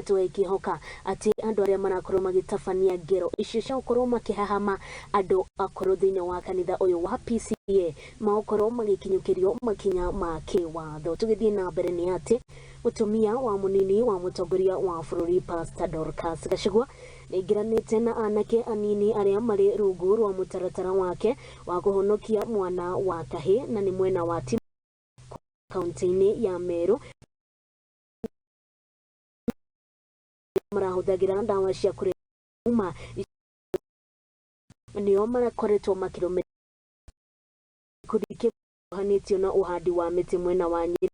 tuwe ikihoka ati andu aria marakorwo magitabania ngero icio cia gukorwo makihahama andu akorwo thiini wa kanitha uyu wa PCA makorwo magikinyukirio makinya ma kiwatho. Tugithie na mbere ni ati mutumia wa munini wa mutongoria wa bururi Pastor Dorcas Rigathi niaingiranite na anake anini aria mari rungu rwa mutaratara wake wa kuhonokia mwana wa Kahii na ni mwena wa timau kauntiini ya Meru marahuthiraga ndawa cia kurebya kuma nio marakoretwo makirumira kuhanitio na uhandi wa miti mwena wa Nyeri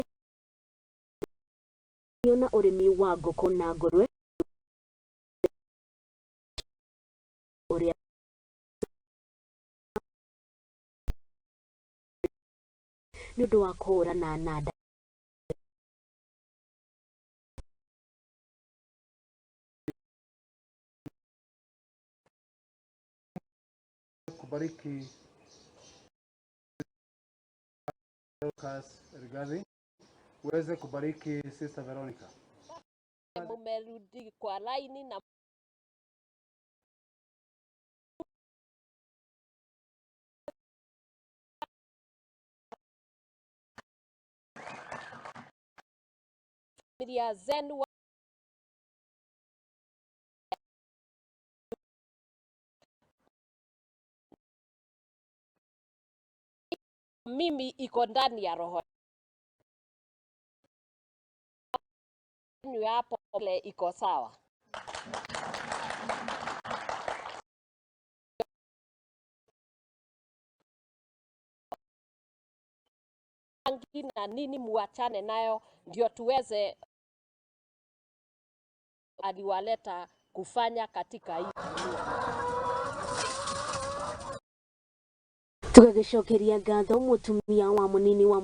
na urimi wa guku na ngurwe uria ni undu wa kuhurana na kubariki Dorcas Rigathi, uweze kubariki Sister Veronica. Mumerudi kwa laini na familia zenu mimi iko ndani ya roho hapo ile iko sawa. Na nini muachane nayo ndio tuweze aliwaleta kufanya katika hii tugagicokeria ngatho mutumia wa munini wa